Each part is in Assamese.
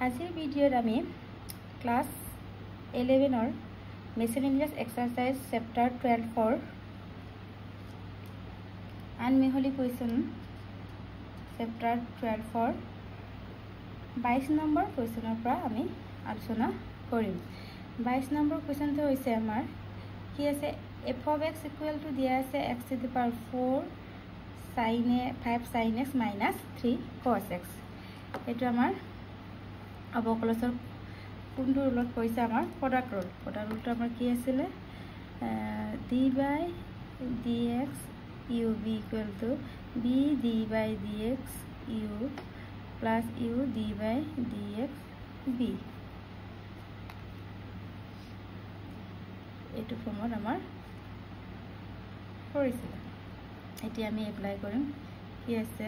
আজিৰ ভিডিঅ'ত আমি ক্লাছ 11 মিসেলেনিয়াস এক্সাৰসাইজ চেপ্টাৰ 12 আনমেহলি কুৱেশ্যন চেপ্টাৰ 12 22 নম্বৰ কুৱেশ্যনৰ পৰা আমি আলোচনা কৰিম 22 নম্বৰ কুৱেশ্যনটো হৈছে আমাৰ কি আছে f of x equal to দিয়া আছে x to the power 4 sin 5 sin x minus 3 cos x এটো আমাৰ অবকলসৰ কোনটো ৰুলত কৈছে আমাৰ প্ৰডাক্ট ৰুলটো আমাৰ কি আছিল d by dx u b equal to b d by dx u plus u d by dx b এটো ফৰ্মত আমাৰ কৰিছিল এটি আমি এপ্লাই কৰিম কি আছে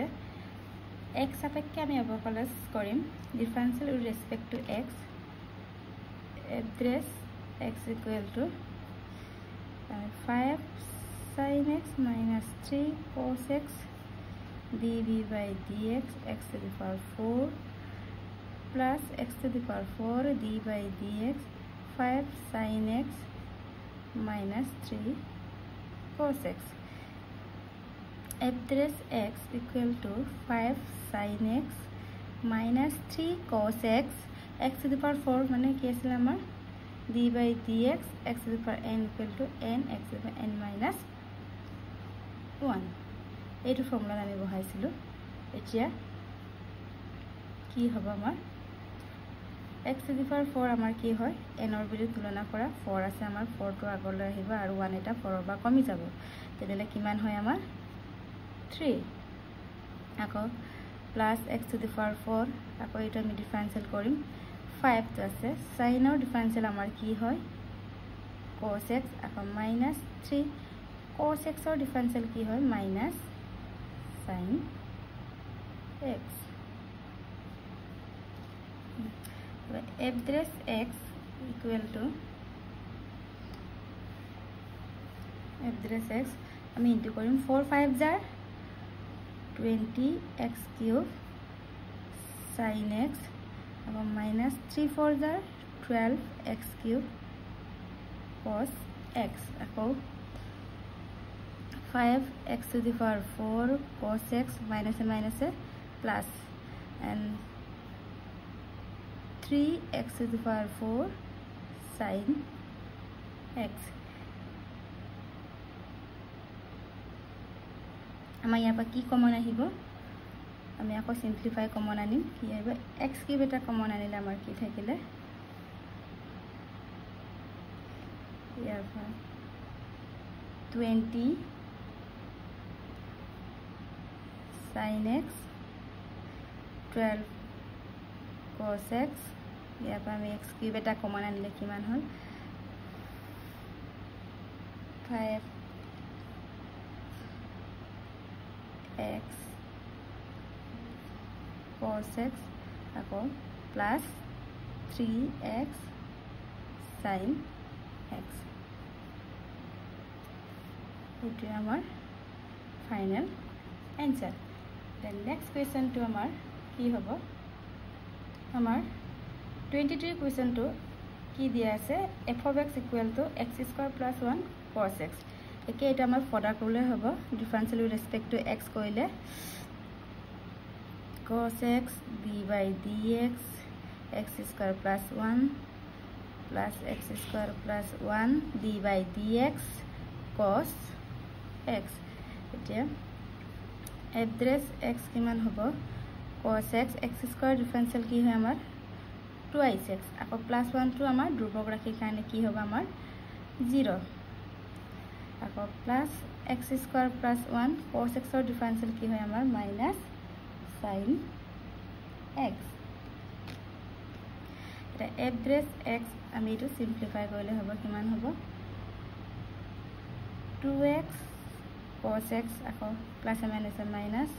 x সাপেক্ষে আমি অবকলস কৰিম differential with respect to x address x equal to 5 sin x minus 3 cos x dv by dx x to the power 4 plus x to the power 4 d by dx 5 sin x minus 3 cos x address x equal to 5 sin x minus 3 cos x x to the power 4 মানে কি আছিল আমাৰ d by dx x to the power n equal to n x to the power n minus 1 এইটো ফৰ্মুলা আমি বহাইছিলো এতিয়া কি হ'ব আমাৰ x to the power 4 আমাৰ কি হয় n ৰ বিৰুদ্ধে তুলনা কৰা 4 আছে আমাৰ 4 টো আগলৈ আহিব আৰু 1 এটা 4 বা কমি যাব তেতিয়ালে কিমান হয় আমাৰ 3 আকৌ plus x to the power 4 আকৌ এটা আমি ডিফারেন্সিয়াল কৰিম 5 তো আছে সাইনৰ ডিফাৰেন্সিয়াল আমাৰ কি হয় cos x আকৌ minus 3 cos x ৰ ডিফারেন্সিয়াল কি হয় minus sin x address x equal to address x আমি ইনটু কৰিম 4 5 jar 20 x cube sin x and minus 3 4 jar 12 x cube cos x আকৌ 5 x to the power 4 cos x minus a minus a plus and 3 x to the power 4 sin x আমাৰ ইয়াৰ পৰা কি কমন আহিব আমি আকৌ সিম্পলিফাই কমন আনিম কি আহিব x কিউব এটা কমন আনিলে আমাৰ কি থাকিলে ইয়াৰ পৰা 20 sin x 12 cos x ইয়াৰ পৰা আমি x কিউব এটা কমন আনিলে কিমান হ'ল 5 x cos x আকৌ plus 3x sin x এটো আমাৰ final answer then next question to আমাৰ কি হ'ব আমাৰ 23 question to কি দিয়া আছে f of x equal to x square plus 1 cos x একে এটা আমাৰ প্ৰডাক্ট ৰুলে হ'ব differential with respect to x কইলে cos x d by dx x square plus 1 plus x square plus 1 d by dx cos x এতিয়া address x কিমান হ'ব cos x x square differential কি হয় আমাৰ 2x আকৌ plus 1 টো আমাৰ ধ্ৰুবক ৰাখিৰ কাৰণে কি হ'ব আমাৰ 0 আকৌ plus x square plus 1 cos x ৰ ডিফাৰেন্সিয়াল কি হয় আমাৰ minus sin x এটা address x আমি এটো সিম্পলিফাই কৰিলে হ'ব কিমান হ'ব 2x cos x আকৌ plus minus minus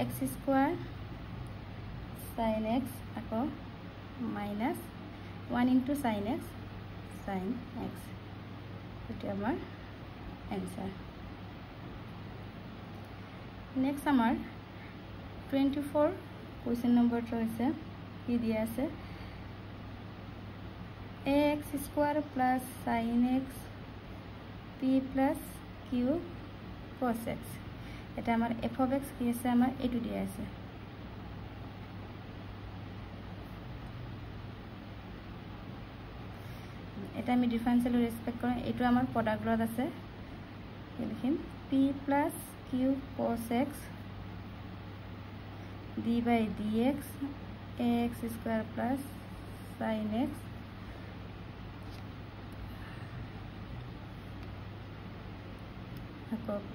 x square sin x আকৌ minus 1 into sin x sin x এটো আমাৰ आंसर नेक्स्ट आमार 24 क्वेश्चन नंबर तो है কি দিয়া আছে ax square plus sin x p plus q cos x এটা আমাৰ f of x কি আছে আমাৰ এটো দিয়া আছে এটা আমি ডিফাৰেন্সিয়েল ৰেসপেক্ট কৰিম এটো আমাৰ প্ৰডাক্ট লগত আছে লিখিম p plus q cos x d by dx ax square plus sin x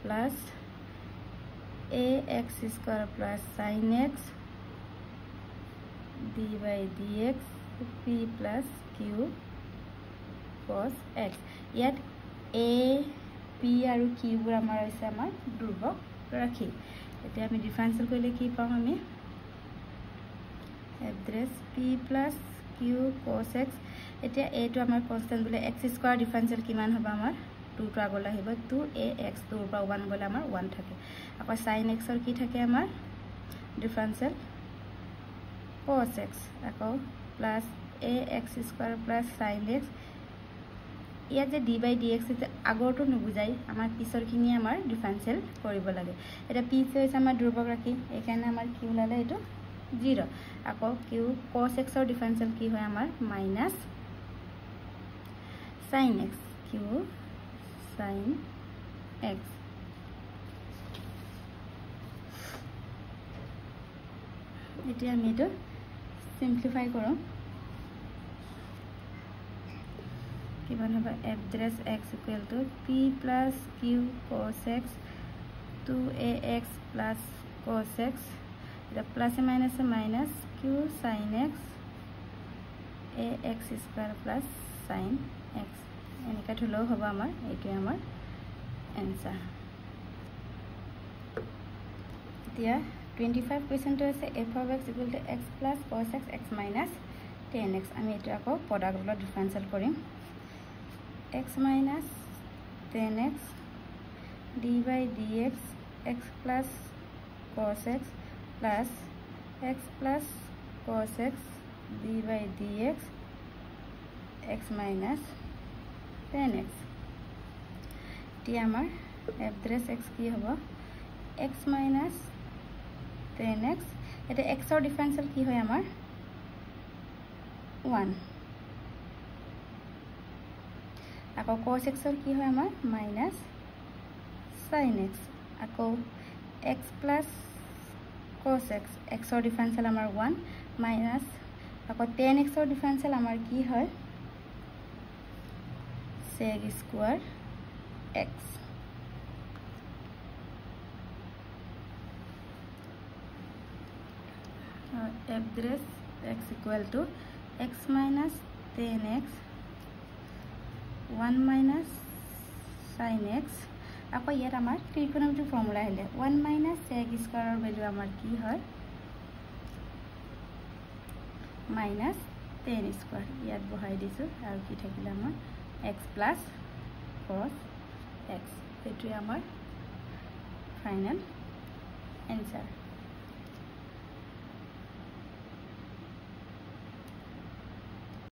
plus ax square plus sin x d by dx p plus q cos x ইয়াত a p আৰু q বোৰ আমাৰ হৈছে আমাৰ ধ্ৰুৱক ৰাখি এতিয়া আমি ডিফাৰেন্সিয়েল কৰিলে কি পাম আমি address p plus q cos x এতিয়া a টো আমাৰ কনস্ট্যান্ট বলে x স্কয়াৰ ডিফাৰেন্সিয়েল কিমান হ'ব আমাৰ 2 টো আগলৈ আহিব 2ax 2 পৰা 1 গলে আমাৰ 1 থাকে আকৌ sin x ৰ কি থাকে আমাৰ ডিফাৰেন্সিয়েল cos x আকৌ plus ax square plus sin x ইয়াত যে d by dx তে আগৰটো নুবুজাই আমাৰ পিছৰখিনি আমাৰ ডিফাৰেন্সিয়েল কৰিব লাগে এটা p হৈছে আমাৰ ধ্ৰুৱক ৰাখি এখানে আমাৰ q লালে এটো 0 আকৌ q cos x ৰ ডিফাৰেন্সিয়েল কি হয় আমাৰ minus sin x q sin x এতিয়া আমি এটো সিম্পলিফাই কৰম কিমান হ'ব address x equal to p plus q cos x 2ax plus cos x the plus and minus q sin x ax square plus sin x এনেকা থলো হ'ব আমাৰ এইটো আমাৰ आंसर এতিয়া 25 क्वेश्चन তো আছে f of x equal to x plus cos x x minus 10x আমি এটা আকৌ প্ৰডাক্ট লগত ডিফাৰেন্সিয়েল কৰিম x minus 10x d by dx x plus cos x plus x plus cos x d by dx x minus 10x T আমাৰ এড্ৰেছ x কি হ'ব x minus 10x এটা x ৰ ডিফাৰেন্সিয়েল কি হয় আমাৰ 1 আকৌ cos x ৰ কি হয় আমাৰ minus sin x আকৌ x plus cos x x ৰ ডিফাৰেন্সিয়েল আমাৰ 1 minus আকৌ 10x ৰ ডিফাৰেন্সিয়েল আমাৰ কি হয় sec square x address x equal to x minus 10x 1 minus sin x আকৌ ইয়াত আমাৰ ত্ৰিকোণমিতিৰ ফৰ্মুলা আহিলে 1 minus sec square ৰ ভ্যালু আমাৰ কি হয় minus 10 square ইয়াত বহাই দিছো আৰু কি থাকিলে আমাৰ x plus cos x এটো আমাৰ ফাইনাল आंसर